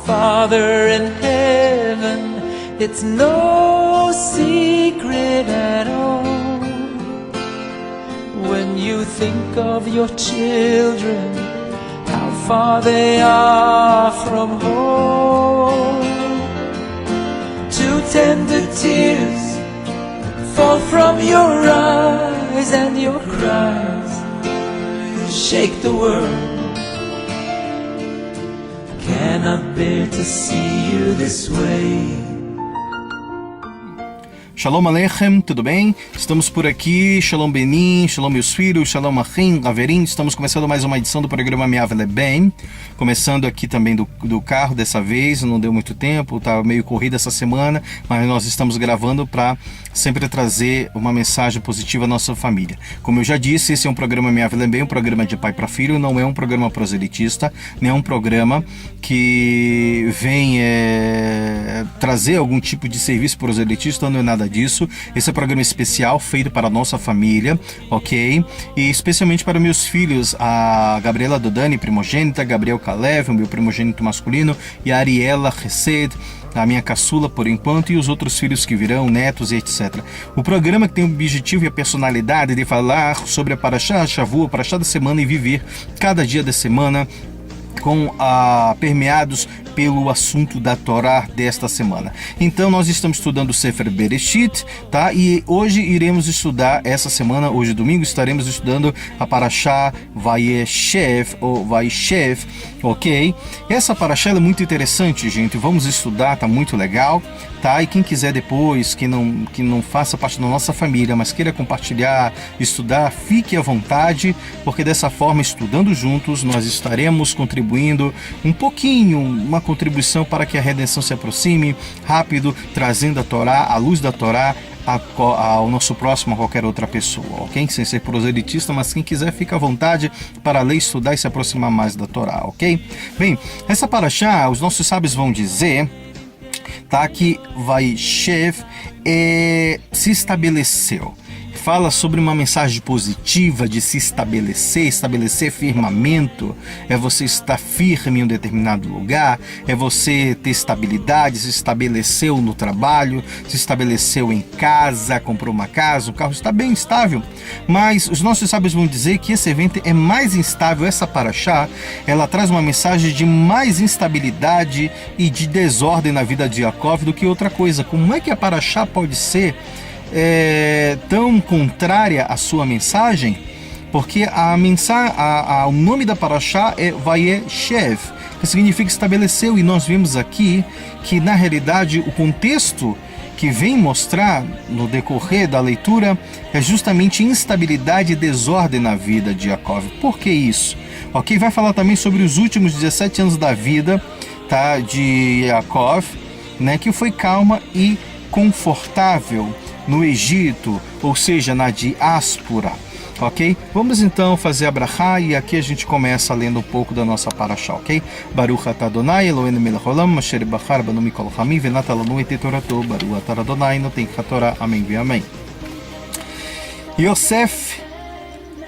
Father in heaven, it's no secret at all. When you think of your children, how far they are from home. Two tender tears fall from your eyes, and your cries shake the world. Cannot bear to see you this way. Shalom Aleichem, tudo bem? Estamos por aqui, Shalom Benin, Shalom meus filhos, Shalom Achim, Averim. Estamos começando mais uma edição do programa Me Avele Bem. Começando aqui também do carro dessa vez, não deu muito tempo, tá meio corrida essa semana, mas nós estamos gravando para sempre trazer uma mensagem positiva à nossa família. Como eu já disse, esse é um programa Me Avele Bem, um programa de pai para filho, não é um programa proselitista, nem é um programa que vem trazer algum tipo de serviço proselitista, não é nada disso. Esse é um programa especial feito para a nossa família, ok? E especialmente para meus filhos, a Gabriela Dodani, primogênita, Gabriel Kalev, o meu primogênito masculino, e a Ariela Hesed, a minha caçula por enquanto, e os outros filhos que virão, netos e etc. O programa que tem o objetivo e a personalidade de falar sobre a Parashá Shavua, a Parashá da semana, e viver cada dia da semana permeados pelo assunto da Torá desta semana. Então nós estamos estudando o Sefer Bereshit, tá? E hoje iremos estudar, essa semana, hoje domingo, estaremos estudando a Parashá Vayeshev, ou Vaishev, ok? Essa Parashá é muito interessante, gente, vamos estudar, tá muito legal, tá? E quem quiser depois, que não faça parte da nossa família, mas queira compartilhar, estudar, fique à vontade, porque dessa forma, estudando juntos, nós estaremos contribuindo um pouquinho, uma contribuição para que a redenção se aproxime rápido, trazendo a Torá, a luz da Torá, ao nosso próximo, a qualquer outra pessoa, ok? Sem ser proselitista, mas quem quiser fica à vontade para ler, estudar e se aproximar mais da Torá, ok? Bem, essa Parashá, os nossos sábios vão dizer, tá, que Vaishev se estabeleceu. Fala sobre uma mensagem positiva de se estabelecer firmamento, é você estar firme em um determinado lugar, é você ter estabilidade, se estabeleceu no trabalho, se estabeleceu em casa, comprou uma casa, o carro está bem estável, mas os nossos sábios vão dizer que esse evento é mais instável, essa Parashá, ela traz uma mensagem de mais instabilidade e de desordem na vida de Yaakov do que outra coisa. Como é que a Parashá pode ser tão contrária à sua mensagem? Porque o nome da Parashá é Vayeshev, que significa estabeleceu, e nós vemos aqui que na realidade o contexto que vem mostrar no decorrer da leitura é justamente instabilidade e desordem na vida de Yaakov. Por que isso? Ok, vai falar também sobre os últimos 17 anos da vida, tá, de Yaakov, né, que foi calma e confortável no Egito, ou seja, na diáspora, ok? Vamos então fazer a brachá, e aqui a gente começa lendo um pouco da nossa Parashá, ok? Baruch atah Adonai Eloheinu melech haolam asher bachar banu mikol hamim venatan lanu et torato baruch atah Adonai noten hatorá. Amém e amém. Yosef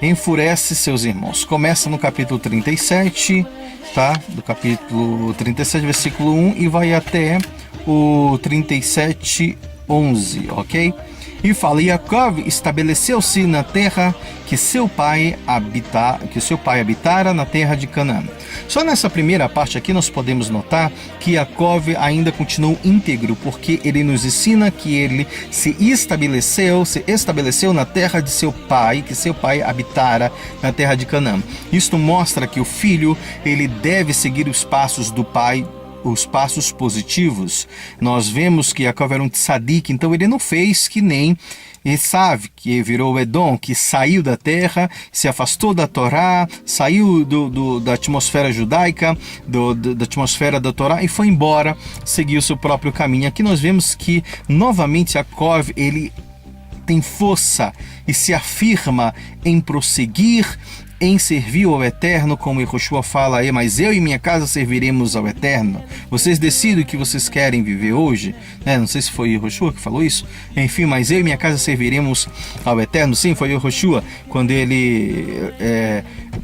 enfurece seus irmãos. Começa no capítulo 37, tá? Do capítulo 37, versículo 1, e vai até o 37:11, ok? E fala: Yaakov estabeleceu-se na terra que seu pai habitara, na terra de Canaã. Só nessa primeira parte aqui nós podemos notar que Yaakov ainda continuou íntegro, porque ele nos ensina que ele se estabeleceu na terra de seu pai, que seu pai habitara na terra de Canaã. Isto mostra que o filho, ele deve seguir os passos do pai, os passos positivos. Nós vemos que Yaakov era um tzadik, então ele não fez que nem Esav, que virou Edom, que saiu da terra, se afastou da Torá, saiu da atmosfera judaica, da atmosfera da Torá, e foi embora, seguiu seu próprio caminho. Aqui nós vemos que novamente Yaakov, ele tem força e se afirma em prosseguir, em servir ao Eterno, como Yehoshua fala aí: mas eu e minha casa serviremos ao Eterno. Vocês decidem o que vocês querem viver hoje, né? Não sei se foi Yehoshua que falou isso. Enfim, mas eu e minha casa serviremos ao Eterno. Sim, foi Yehoshua, quando ele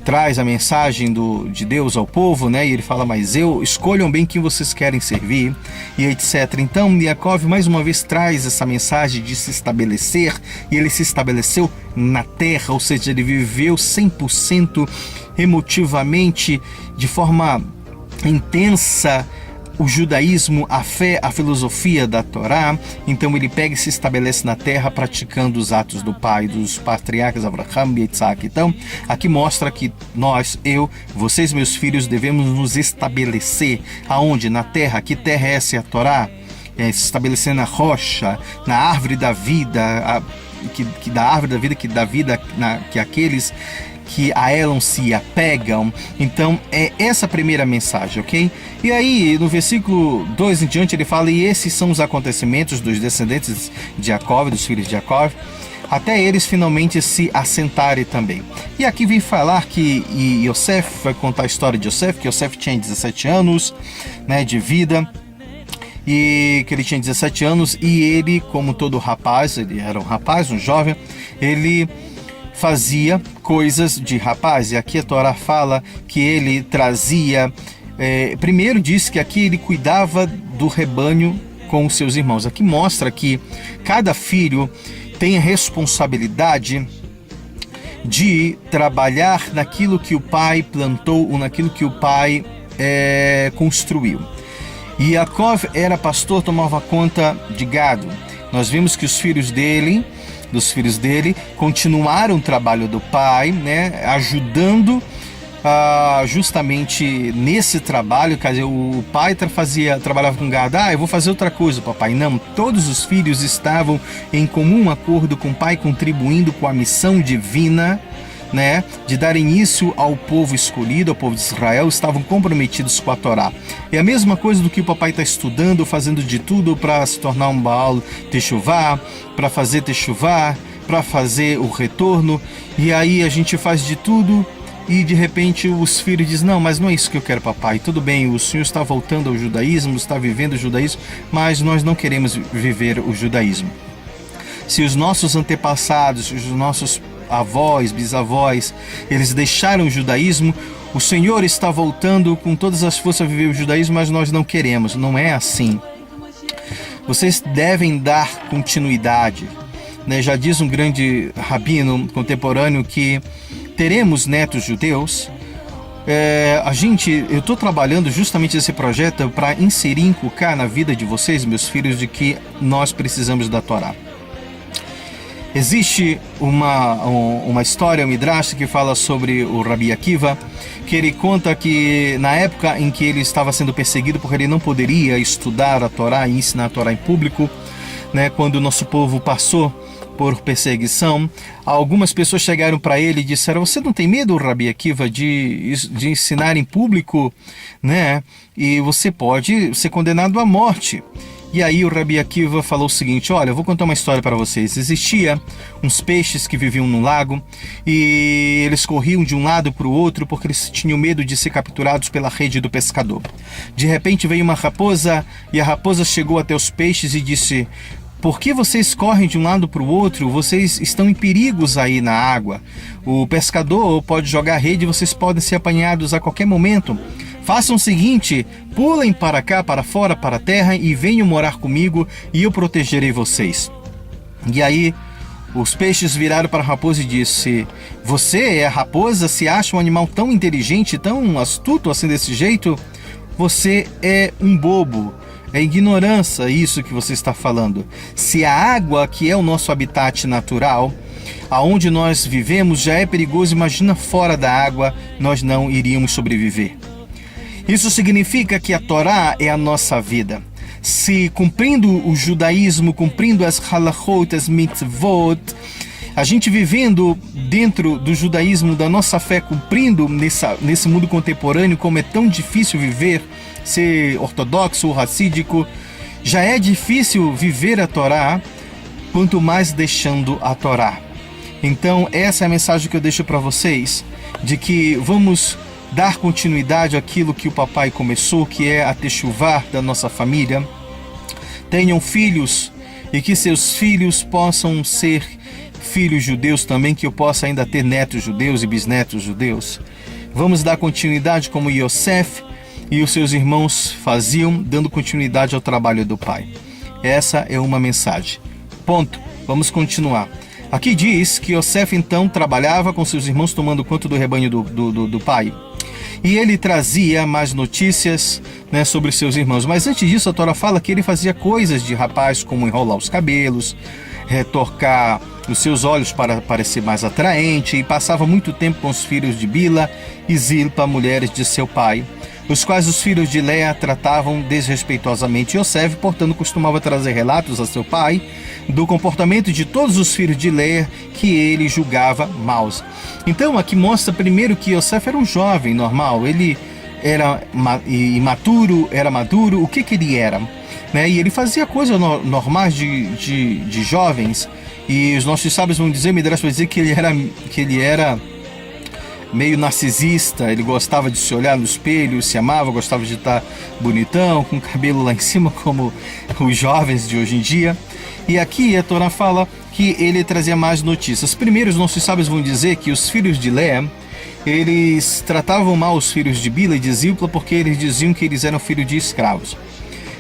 traz a mensagem de Deus ao povo, né? E ele fala, mas escolham bem quem vocês querem servir, e etc. Então, Yaakov mais uma vez traz essa mensagem de se estabelecer, e ele se estabeleceu na terra, ou seja, ele viveu 100% emotivamente, de forma intensa, o judaísmo, a fé, a filosofia da Torá. Então ele pega e se estabelece na terra praticando os atos do pai, dos patriarcas Abraham e Isaac. Então aqui mostra que nós, vocês, meus filhos, devemos nos estabelecer aonde? Na terra. Que terra é essa? A Torá. Se estabelecer na rocha, na árvore da vida, que da árvore da vida, que aqueles que a ela se apegam. Então é essa a primeira mensagem, ok? E aí no versículo 2 em diante ele fala, e esses são os acontecimentos dos descendentes de Jacó, dos filhos de Jacó, até eles finalmente se assentarem também. E aqui vem falar que Yosef, vai contar a história de Yosef, que Yosef tinha 17 anos, né, de vida, e que ele tinha 17 anos, e ele, como todo rapaz, ele era um rapaz, um jovem, ele fazia coisas de rapaz. E aqui a Torá fala que ele trazia, primeiro diz que aqui ele cuidava do rebanho com os seus irmãos. Aqui mostra que cada filho tem a responsabilidade de trabalhar naquilo que o pai plantou ou naquilo que o pai construiu. E Yaakov era pastor, tomava conta de gado. Nós vimos que os filhos dele continuaram o trabalho do pai, né, ajudando justamente nesse trabalho. Quer dizer, o pai trabalhava com gado. Eu vou fazer outra coisa, papai. Não, todos os filhos estavam em comum acordo com o pai, contribuindo com a missão divina, né, de dar início ao povo escolhido, ao povo de Israel. Estavam comprometidos com a Torá. É a mesma coisa do que o papai está estudando, fazendo de tudo para se tornar um Baal Teshuvá, para fazer Teshuvá, para fazer o retorno. E aí a gente faz de tudo e de repente os filhos dizem, não, mas não é isso que eu quero, papai. Tudo bem, o senhor está voltando ao judaísmo, está vivendo o judaísmo, mas nós não queremos viver o judaísmo. Se os nossos antepassados, os nossos avós, bisavós, eles deixaram o judaísmo, o Senhor está voltando com todas as forças a viver o judaísmo, mas nós não queremos. Não é assim. Vocês devem dar continuidade, né? Já diz um grande rabino contemporâneo que teremos netos judeus. Eu estou trabalhando justamente esse projeto para inserir, inculcar na vida de vocês, meus filhos, de que nós precisamos da Torá. Existe uma história, um midrash, que fala sobre o Rabi Akiva, que ele conta que na época em que ele estava sendo perseguido porque ele não poderia estudar a Torá e ensinar a Torá em público, né, quando o nosso povo passou por perseguição, algumas pessoas chegaram para ele e disseram, você não tem medo, Rabi Akiva, de ensinar em público, né? E você pode ser condenado à morte. E aí o Rabi Akiva falou o seguinte, olha, eu vou contar uma história para vocês. Existia uns peixes que viviam no lago e eles corriam de um lado para o outro porque eles tinham medo de ser capturados pela rede do pescador. De repente veio uma raposa e a raposa chegou até os peixes e disse, por que vocês correm de um lado para o outro? Vocês estão em perigos aí na água. O pescador pode jogar a rede e vocês podem ser apanhados a qualquer momento. Façam o seguinte, pulem para cá, para fora, para a terra e venham morar comigo e eu protegerei vocês. E aí os peixes viraram para a raposa e disse, você é a raposa? Se acha um animal tão inteligente, tão astuto assim desse jeito? Você é um bobo. É ignorância isso que você está falando. Se a água, que é o nosso habitat natural, aonde nós vivemos, já é perigoso, imagina fora da água, nós não iríamos sobreviver. Isso significa que a Torá é a nossa vida. Se cumprindo o judaísmo, cumprindo as halachot, as mitzvot, a gente vivendo dentro do judaísmo, da nossa fé, cumprindo nesse mundo contemporâneo, como é tão difícil viver, ser ortodoxo ou racídico, já é difícil viver a Torá, quanto mais deixando a Torá. Então essa é a mensagem que eu deixo para vocês, de que vamos dar continuidade àquilo que o papai começou, que é a techuvá da nossa família. Tenham filhos e que seus filhos possam ser filhos judeus também, que eu possa ainda ter netos judeus e bisnetos judeus. Vamos dar continuidade como Yosef e os seus irmãos faziam, dando continuidade ao trabalho do pai. Essa é uma mensagem. Ponto. Vamos continuar. Aqui diz que Yosef então trabalhava com seus irmãos tomando conta do rebanho do pai. E ele trazia mais notícias, né, sobre seus irmãos. Mas antes disso, a Torá fala que ele fazia coisas de rapaz, como enrolar os cabelos, retorcar os seus olhos para parecer mais atraente, e passava muito tempo com os filhos de Bila e Zilpa, mulheres de seu pai, os quais os filhos de Leia tratavam desrespeitosamente. Yosef, portanto, costumava trazer relatos a seu pai do comportamento de todos os filhos de Leia que ele julgava maus. Então aqui mostra primeiro que Yosef era um jovem normal, ele era imaturo, era maduro, o que ele era? Né? E ele fazia coisas normais de jovens, e os nossos sábios vão dizer, Midrash vai dizer que ele era meio narcisista, ele gostava de se olhar no espelho, se amava, gostava de estar bonitão, com o cabelo lá em cima, como os jovens de hoje em dia. E aqui a Torá fala que ele trazia mais notícias. Primeiro, os nossos sábios vão dizer que os filhos de Leia, eles tratavam mal os filhos de Bila e de Zilpa, porque eles diziam que eles eram filhos de escravos.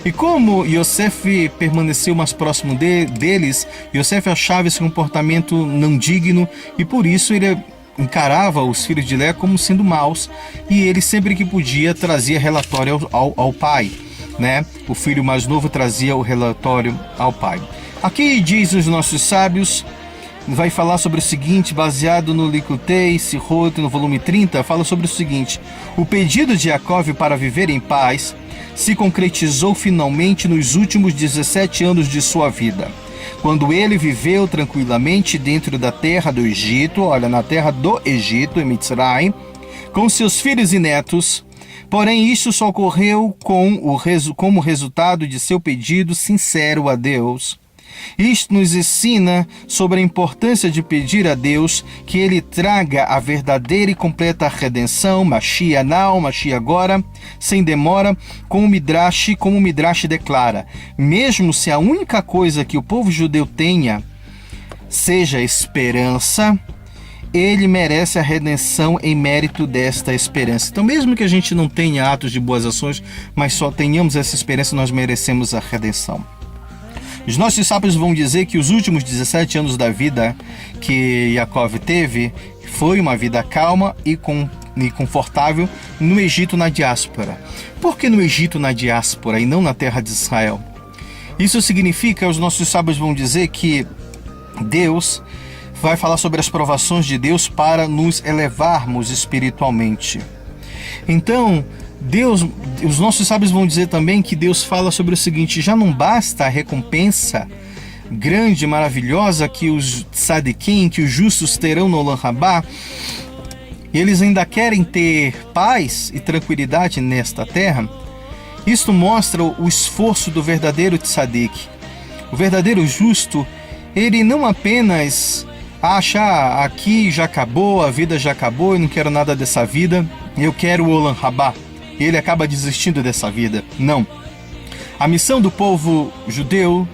E como Yosef permaneceu mais próximo deles, Yosef achava esse comportamento não digno, e por isso ele encarava os filhos de Leia como sendo maus, e ele sempre que podia trazia relatório ao pai, né? O filho mais novo trazia o relatório ao pai. Aqui diz os nossos sábios, vai falar sobre o seguinte, baseado no Likutei Sihot, no volume 30, fala sobre o seguinte: o pedido de Jacó para viver em paz se concretizou finalmente nos últimos 17 anos de sua vida, quando ele viveu tranquilamente dentro da terra do Egito, na terra do Egito, em Mitzrayim, com seus filhos e netos. Porém, isso só ocorreu como resultado de seu pedido sincero a Deus. Isto nos ensina sobre a importância de pedir a Deus que Ele traga a verdadeira e completa redenção, Mashiach now, Mashiach agora, sem demora, como o Midrash declara. Mesmo se a única coisa que o povo judeu tenha seja esperança, ele merece a redenção em mérito desta esperança. Então, mesmo que a gente não tenha atos de boas ações, mas só tenhamos essa esperança, nós merecemos a redenção. Os nossos sábios vão dizer que os últimos 17 anos da vida que Jacó teve foi uma vida calma e confortável no Egito, na diáspora. Por que no Egito, na diáspora, e não na terra de Israel? Isso significa, os nossos sábios vão dizer que Deus vai falar sobre as provações de Deus para nos elevarmos espiritualmente. Então, os nossos sábios vão dizer também que Deus fala sobre o seguinte: já não basta a recompensa grande, maravilhosa que os tzadikim, que os justos terão no Olam Rabá, eles ainda querem ter paz e tranquilidade nesta terra. Isto mostra o esforço do verdadeiro tzadik. O verdadeiro justo, ele não apenas acha, aqui já acabou, a vida já acabou, eu não quero nada dessa vida, eu quero o Olam Rabá. Ele acaba desistindo dessa vida. Não. A missão do povo judeu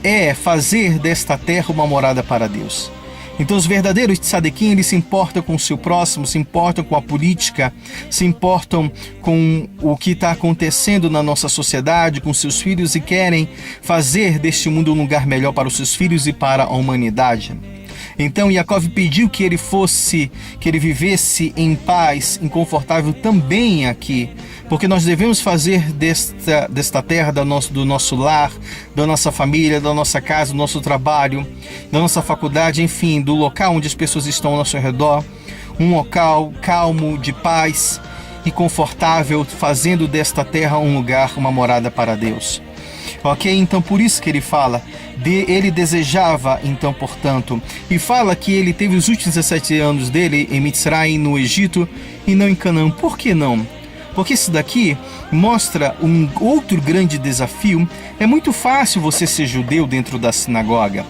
é fazer desta terra uma morada para Deus. Então os verdadeiros tzadikim, eles se importam com o seu próximo, se importam com a política, se importam com o que está acontecendo na nossa sociedade, com seus filhos, e querem fazer deste mundo um lugar melhor para os seus filhos e para a humanidade. Então Jacó pediu que ele vivesse em paz, em confortável também aqui, porque nós devemos fazer desta terra, do nosso lar, da nossa família, da nossa casa, do nosso trabalho, da nossa faculdade, enfim, do local onde as pessoas estão ao nosso redor, um local calmo, de paz e confortável, fazendo desta terra um lugar, uma morada para Deus. Ok? Então por isso que ele fala, ele desejava, então, portanto, e fala que ele teve os últimos 17 anos dele em Mitzrayim, no Egito, e não em Canaã. Por que não? Porque isso daqui mostra um outro grande desafio. É muito fácil você ser judeu dentro da sinagoga.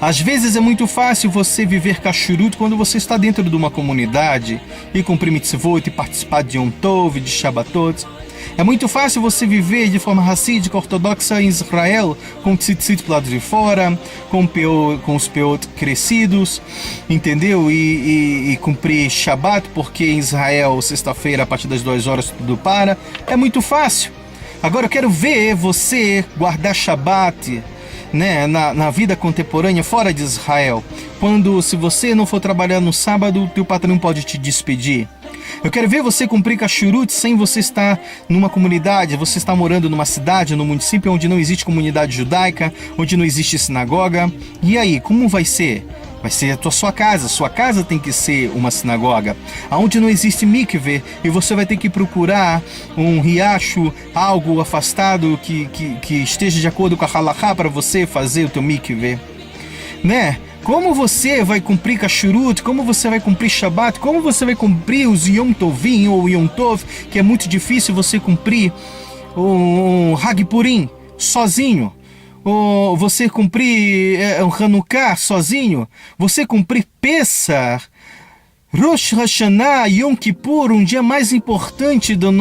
Às vezes é muito fácil você viver kashrut quando você está dentro de uma comunidade e cumprir mitzvot e participar de Yom Tov, de Shabbatot. É muito fácil você viver de forma racídica, ortodoxa em Israel, com o tzitzit pro lado de fora, com os peot crescidos, entendeu? E cumprir Shabat, porque em Israel, sexta-feira, a partir das 2 horas, tudo para. É muito fácil. Agora eu quero ver você guardar Shabat, né, na vida contemporânea fora de Israel, quando, se você não for trabalhar no sábado, teu patrão pode te despedir. Eu quero ver você cumprir Kashrut sem você estar numa comunidade, você está morando numa cidade, num município onde não existe comunidade judaica, onde não existe sinagoga. E aí, como vai ser? Vai ser a sua casa tem que ser uma sinagoga, onde não existe mikveh, e você vai ter que procurar um riacho, algo afastado que esteja de acordo com a halakha para você fazer o teu mikveh, né? Como você vai cumprir Kashrut, como você vai cumprir Shabbat, como você vai cumprir os Yom Tovim ou Yom Tov, que é muito difícil você cumprir o Hag Purim sozinho. Ou você cumprir o Hanukkah sozinho, você cumprir Pesach, Rosh Hashanah, Yom Kippur, um dia mais importante do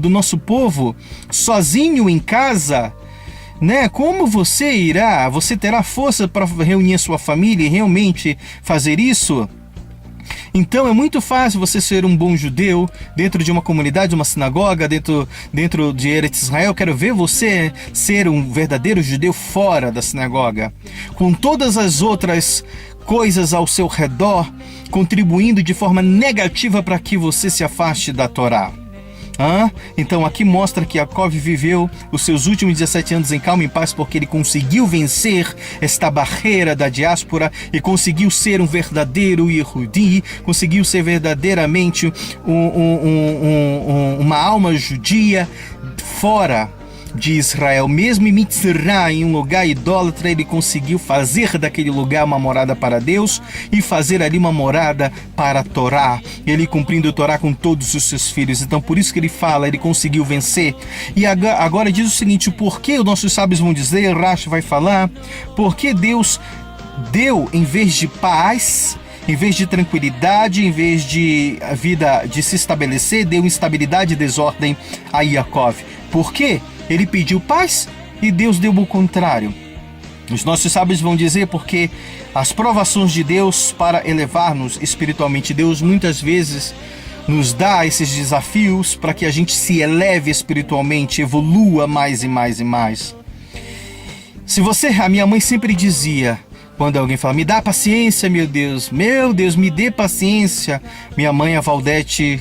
nosso povo, sozinho em casa, né? Como você terá força para reunir a sua família e realmente fazer isso? Então é muito fácil você ser um bom judeu dentro de uma comunidade, uma sinagoga, dentro de Eretz Israel. Quero ver você ser um verdadeiro judeu fora da sinagoga, com todas as outras coisas ao seu redor, contribuindo de forma negativa para que você se afaste da Torá. Então aqui mostra que Yaakov viveu os seus últimos 17 anos em calma e paz porque ele conseguiu vencer esta barreira da diáspora e conseguiu ser um verdadeiro Yehudi, conseguiu ser verdadeiramente uma alma judia fora de Israel. Mesmo em Mitzrayim, em um lugar idólatra, ele conseguiu fazer daquele lugar uma morada para Deus e fazer ali uma morada para a Torá, ele cumprindo a Torá com todos os seus filhos. Então por isso que ele fala, ele conseguiu vencer. E agora diz o seguinte: por que os nossos sábios vão dizer, Rashi vai falar, porque Deus deu, em vez de paz, em vez de tranquilidade, em vez de a vida de se estabelecer, deu instabilidade e desordem a Yaakov. Por quê? Ele pediu paz e Deus deu o contrário. Os nossos sábios vão dizer porque as provações de Deus para elevar-nos espiritualmente, Deus muitas vezes nos dá esses desafios para que a gente se eleve espiritualmente, evolua mais e mais e mais. A minha mãe sempre dizia, quando alguém fala, me dá paciência, meu Deus, me dê paciência. Minha mãe, a Valdete,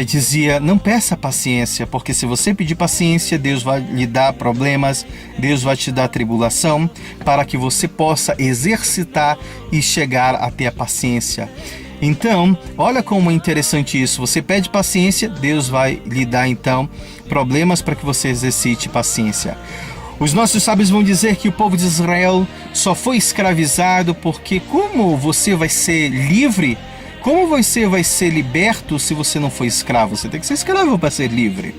dizia, não peça paciência, porque se você pedir paciência, Deus vai lhe dar problemas, Deus vai te dar tribulação, para que você possa exercitar e chegar até a paciência. Então, olha como é interessante isso. Você pede paciência, Deus vai lhe dar então problemas para que você exercite paciência. Os nossos sábios vão dizer que o povo de Israel só foi escravizado porque como você vai ser livre? Como você vai ser liberto se você não for escravo? Você tem que ser escravo para ser livre,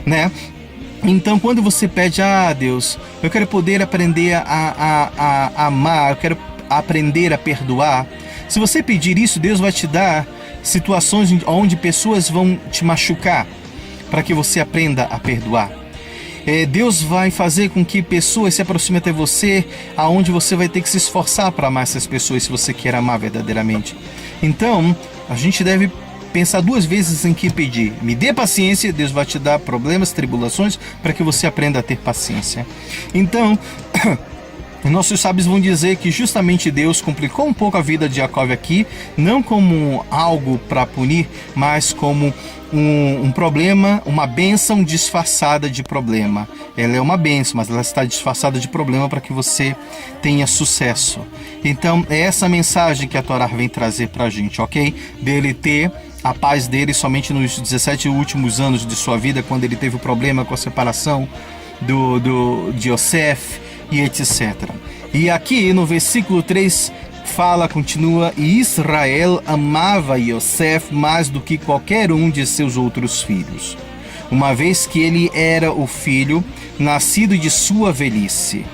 né? Então, quando você pede, Deus, eu quero poder aprender a amar, eu quero aprender a perdoar. Se você pedir isso, Deus vai te dar situações onde pessoas vão te machucar, para que você aprenda a perdoar. Deus vai fazer com que pessoas se aproximem até você, aonde você vai ter que se esforçar para amar essas pessoas, se você quer amar verdadeiramente. Então, a gente deve pensar 2 vezes em que pedir. Me dê paciência, Deus vai te dar problemas, tribulações, para que você aprenda a ter paciência. Então, nossos sábios vão dizer que justamente Deus complicou um pouco a vida de Yaakov aqui, não como algo para punir, mas como um problema, uma bênção disfarçada de problema. Ela é uma bênção, mas ela está disfarçada de problema para que você tenha sucesso. Então é essa mensagem que a Torá vem trazer para a gente, ok? Dele ter a paz dele somente nos 17 últimos anos de sua vida, quando ele teve o problema com a separação de Yosef e etc. E aqui no versículo 3 continua, e Israel amava Yosef mais do que qualquer um de seus outros filhos, uma vez que ele era o filho nascido de sua velhice.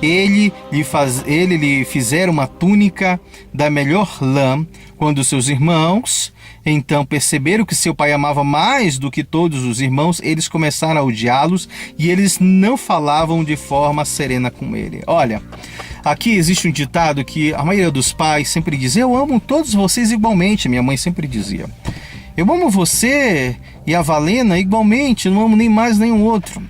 Ele lhe fizera uma túnica da melhor lã, Quando seus irmãos então perceberam que seu pai amava mais do que todos os irmãos, eles começaram a odiá-los e eles não falavam de forma serena com ele. Olha, aqui existe um ditado que a maioria dos pais sempre diz: eu amo todos vocês igualmente. Minha mãe sempre dizia: eu amo você e a Valena igualmente, não amo nem mais nenhum outro.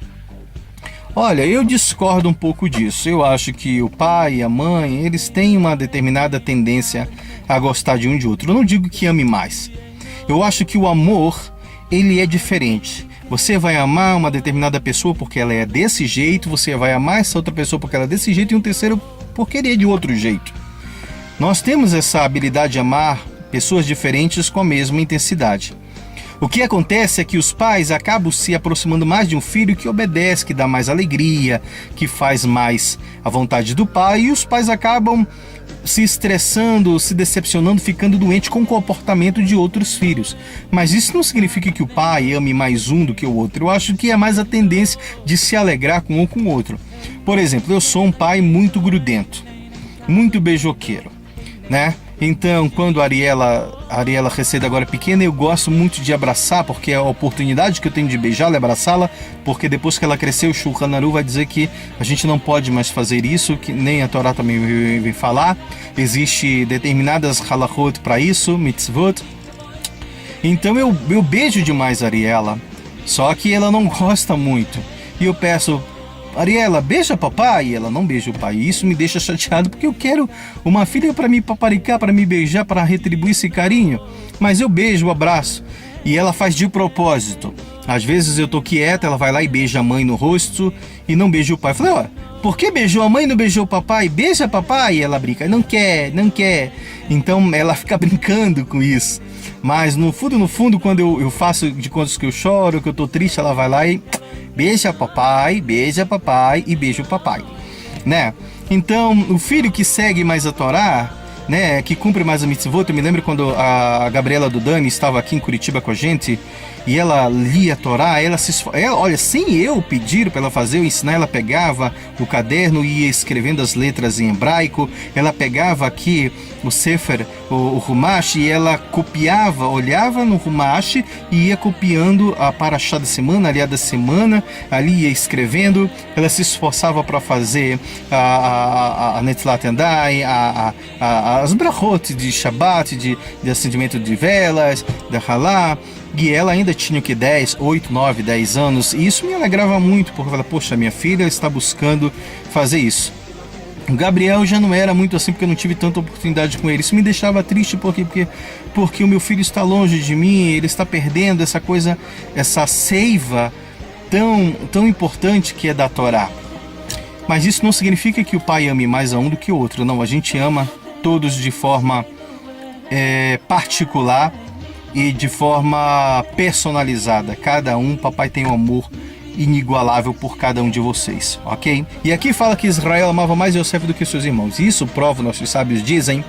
Olha, eu discordo um pouco disso. Eu acho que o pai e a mãe, eles têm uma determinada tendência a gostar de um de outro. Eu não digo que ame mais. Eu acho que o amor, ele é diferente. Você vai amar uma determinada pessoa porque ela é desse jeito, você vai amar essa outra pessoa porque ela é desse jeito, e um terceiro porque ele é de outro jeito. Nós temos essa habilidade de amar pessoas diferentes com a mesma intensidade. O que acontece é que os pais acabam se aproximando mais de um filho que obedece, que dá mais alegria, que faz mais a vontade do pai, e os pais acabam se estressando, se decepcionando, ficando doente com o comportamento de outros filhos. Mas isso não significa que o pai ame mais um do que o outro. Eu acho que é mais a tendência de se alegrar com um ou com o outro. Por exemplo, eu sou um pai muito grudento, muito beijoqueiro, né? Então, quando a Ariela recém agora pequena, eu gosto muito de abraçar, porque é a oportunidade que eu tenho de beijá-la e abraçá-la, porque depois que ela cresceu, o Shulchan Aruch vai dizer que a gente não pode mais fazer isso, que nem a Torá também vem falar. Existe determinadas halachot para isso, mitzvot. Então eu beijo demais a Ariela, só que ela não gosta muito. E eu peço: Ariela, beija papai, e ela não beija o pai. E isso me deixa chateado, porque eu quero uma filha para me paparicar, para me beijar, para retribuir esse carinho. Mas eu beijo, abraço, e ela faz de propósito. Às vezes eu tô quieta, ela vai lá e beija a mãe no rosto e não beija o pai. Eu falei: ó, por que beijou a mãe e não beijou o papai? Beija papai. E ela brinca: não quer, não quer. Então ela fica brincando com isso. Mas no fundo, quando eu faço de contas que eu choro, que eu tô triste, ela vai lá e beija papai e beija o papai, né? Então, o filho que segue mais a Torá, né, que cumpre mais a mitzvot. Eu me lembro quando a Gabriela do Dani estava aqui em Curitiba com a gente e ela lia a Torá, olha, sem eu pedir para ela fazer, eu ensinar, ela pegava o caderno e ia escrevendo as letras em hebraico, ela pegava aqui o Sefer, o Humash, e ela copiava, olhava no Humash e ia copiando a Parashá da semana, aliá da semana, ali ia escrevendo. Ela se esforçava para fazer a Netzilat Yadayim, as brachot de Shabbat, de acendimento de velas, da Halá. E ela ainda tinha o que, 8, 9, 10 anos, e isso me alegrava muito, porque eu falei: poxa, minha filha está buscando fazer isso. O Gabriel já não era muito assim, porque eu não tive tanta oportunidade com ele. Isso me deixava triste, porque o meu filho está longe de mim, ele está perdendo essa coisa, essa seiva tão importante que é da Torá. Mas isso não significa que o pai ame mais a um do que o outro, não. A gente ama todos de forma particular e de forma personalizada. Cada um, papai tem um amor inigualável por cada um de vocês, ok? E aqui fala que Israel amava mais Yosef do que seus irmãos. Isso prova, nossos sábios dizem,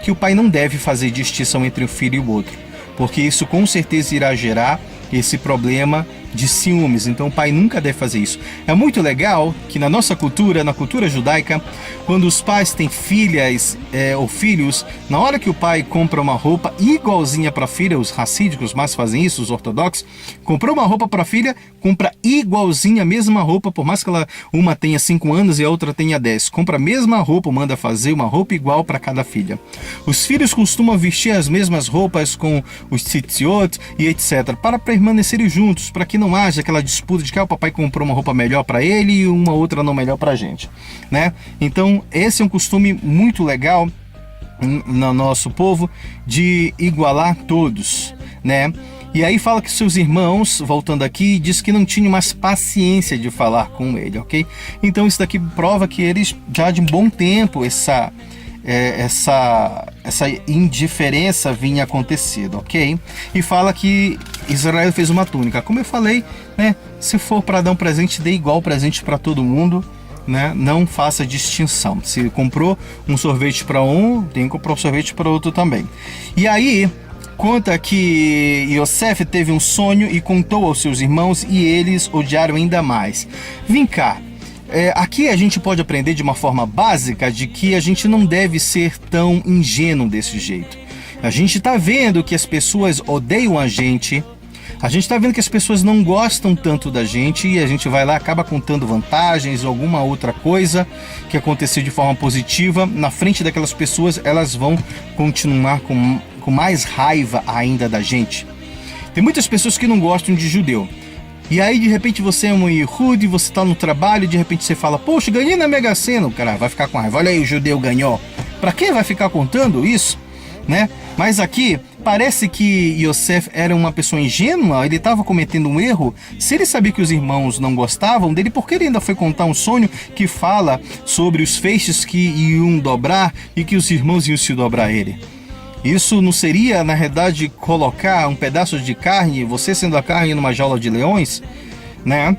que o pai não deve fazer distinção entre um filho e o outro, porque isso com certeza irá gerar esse problema de ciúmes. Então o pai nunca deve fazer isso. É muito legal que na nossa cultura, na cultura judaica, quando os pais têm filhas ou filhos, na hora que o pai compra uma roupa igualzinha para a filha, os racídicos mais fazem isso, os ortodoxos, comprou uma roupa para a filha, compra igualzinha a mesma roupa, por mais que uma tenha 5 anos e a outra tenha 10, compra a mesma roupa, manda fazer uma roupa igual para cada filha. Os filhos costumam vestir as mesmas roupas com os tzitziot e etc, para permanecerem juntos, para que não haja aquela disputa de que o papai comprou uma roupa melhor para ele e uma outra não melhor para a gente, né? Então esse é um costume muito legal no nosso povo, de igualar todos, né? E aí fala que seus irmãos, voltando aqui, diz que não tinham mais paciência de falar com ele, ok? Então isso daqui prova que eles já de um bom tempo essa indiferença vinha acontecendo, ok? E fala que Israel fez uma túnica. Como eu falei, né? Se for para dar um presente, dê igual presente para todo mundo, né? Não faça distinção. Se comprou um sorvete para um, tem que comprar um sorvete para outro também. E aí conta que Yosef teve um sonho e contou aos seus irmãos e eles odiaram ainda mais. Vem cá. Aqui a gente pode aprender de uma forma básica de que a gente não deve ser tão ingênuo desse jeito. A gente está vendo que as pessoas odeiam a gente está vendo que as pessoas não gostam tanto da gente e a gente vai lá, acaba contando vantagens ou alguma outra coisa que aconteceu de forma positiva. Na frente daquelas pessoas, elas vão continuar com mais raiva ainda da gente. Tem muitas pessoas que não gostam de judeu. E aí, de repente, você é um Yehudi, você está no trabalho e de repente você fala, poxa, ganhei na Mega Sena. O cara vai ficar com raiva. Olha aí, o judeu ganhou. Para quem vai ficar contando isso? Né? Mas aqui parece que Yosef era uma pessoa ingênua, ele estava cometendo um erro. Se ele sabia que os irmãos não gostavam dele, por que ele ainda foi contar um sonho que fala sobre os feixes que iam dobrar e que os irmãos iam se dobrar a ele? Isso não seria, na realidade, colocar um pedaço de carne, você sendo a carne, numa jaula de leões, né?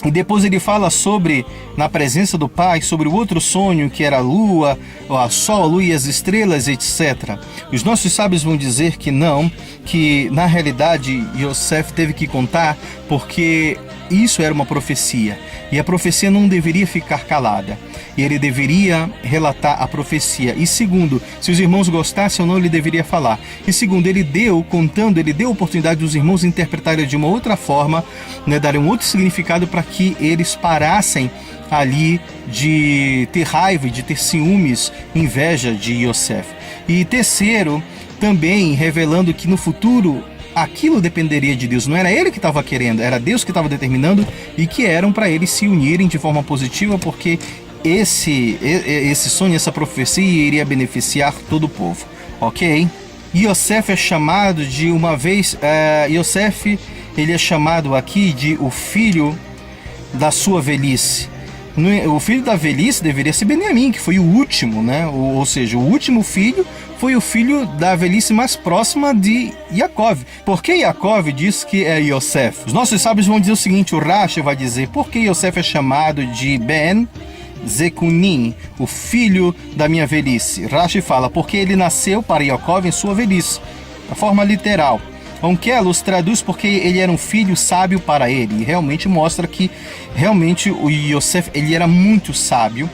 E depois ele fala sobre, na presença do Pai, sobre o outro sonho que era a lua, o sol, a lua e as estrelas, etc. Os nossos sábios vão dizer que não, que na realidade Yosef teve que contar porque isso era uma profecia. E a profecia não deveria ficar calada. E ele deveria relatar a profecia. E segundo, se os irmãos gostassem ou não, ele deveria falar. E segundo, ele deu a oportunidade dos irmãos interpretarem de uma outra forma, né, darem um outro significado para que eles parassem ali de ter raiva, de ter ciúmes, inveja de Yosef. E terceiro, também revelando que no futuro aquilo dependeria de Deus, não era ele que estava querendo, era Deus que estava determinando e que eram para eles se unirem de forma positiva, porque esse sonho, essa profecia iria beneficiar todo o povo, ok? Yosef é chamado de uma vez, Yosef, ele é chamado aqui de o filho da sua velhice. O filho da velhice deveria ser Benjamim, que foi o último, né? Ou seja, o último filho foi o filho da velhice mais próxima de Yaakov. Por que Yaakov diz que é Yosef? Os nossos sábios vão dizer o seguinte, o Rashi vai dizer, por que Yosef é chamado de Ben Zekunim, o filho da minha velhice? Rashi fala, porque ele nasceu para Yaakov em sua velhice, a forma literal. Onkelos traduz porque ele era um filho sábio para ele, e realmente mostra que realmente o Yosef ele era muito sábio,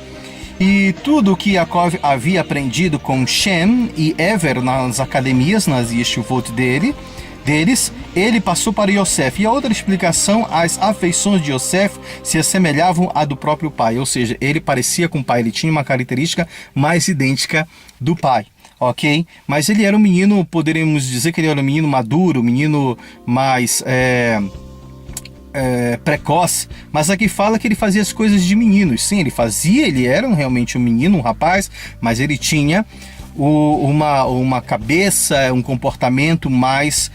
e tudo o que Yaakov havia aprendido com Shem e Ever nas academias, nas yeshivot deles, ele passou para Yosef. E a outra explicação, as afeições de Yosef se assemelhavam à do próprio pai, ou seja, ele parecia com o pai, ele tinha uma característica mais idêntica do pai. Ok? Mas ele era um menino, poderíamos dizer que ele era um menino maduro, um menino mais precoce, mas aqui fala que ele fazia as coisas de meninos. Sim, ele era realmente um menino, um rapaz, mas ele tinha uma cabeça, um comportamento mais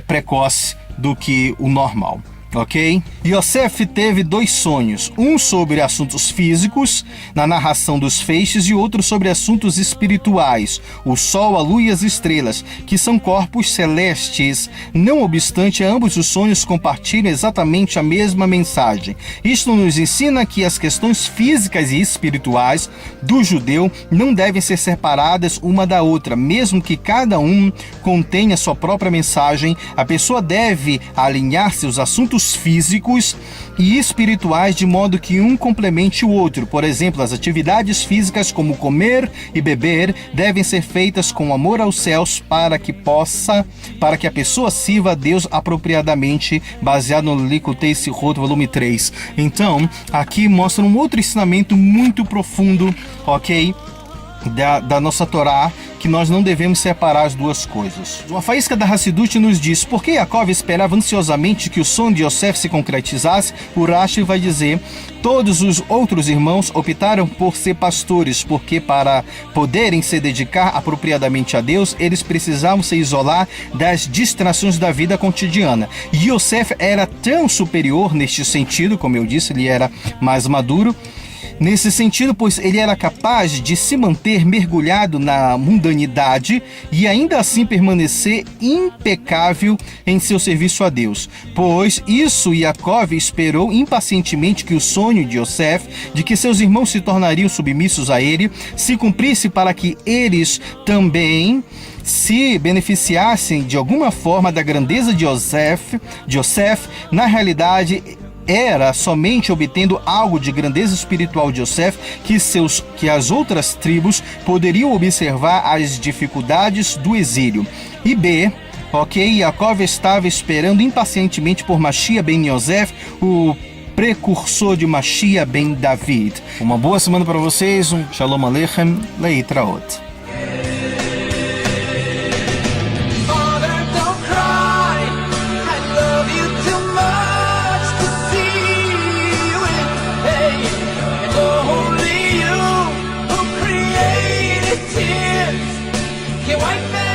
precoce do que o normal. Ok? Yosef teve 2 sonhos, um sobre assuntos físicos, na narração dos feixes, e outro sobre assuntos espirituais, o sol, a lua e as estrelas, que são corpos celestes. Não obstante, ambos os sonhos compartilham exatamente a mesma mensagem. Isto nos ensina que as questões físicas e espirituais do judeu não devem ser separadas uma da outra, mesmo que cada um contenha sua própria mensagem. A pessoa deve alinhar seus assuntos físicos e espirituais de modo que um complemente o outro. Por exemplo, as atividades físicas como comer e beber devem ser feitas com amor aos céus para que a pessoa sirva a Deus apropriadamente, baseado no Likutei Sihot, volume 3. Então, aqui mostra um outro ensinamento muito profundo, ok? Da nossa Torá, que nós não devemos separar as duas coisas. Uma faísca da Hassidut nos diz, porque Yaakov esperava ansiosamente que o sonho de Yosef se concretizasse, o Rashi vai dizer, todos os outros irmãos optaram por ser pastores, porque para poderem se dedicar apropriadamente a Deus, eles precisavam se isolar das distrações da vida cotidiana. E Yosef era tão superior neste sentido, como eu disse, ele era mais maduro, nesse sentido, pois ele era capaz de se manter mergulhado na mundanidade e ainda assim permanecer impecável em seu serviço a Deus. Pois isso Yaakov esperou impacientemente que o sonho de Yosef, de que seus irmãos se tornariam submissos a ele, se cumprisse para que eles também se beneficiassem de alguma forma da grandeza de Yosef. Na realidade, era somente obtendo algo de grandeza espiritual de Yosef que as outras tribos poderiam observar as dificuldades do exílio. E B, Yaakov estava esperando impacientemente por Mashiach ben Yosef, o precursor de Mashiach ben David. Uma boa semana para vocês, um Shalom Aleichem, Leitraot. Wipe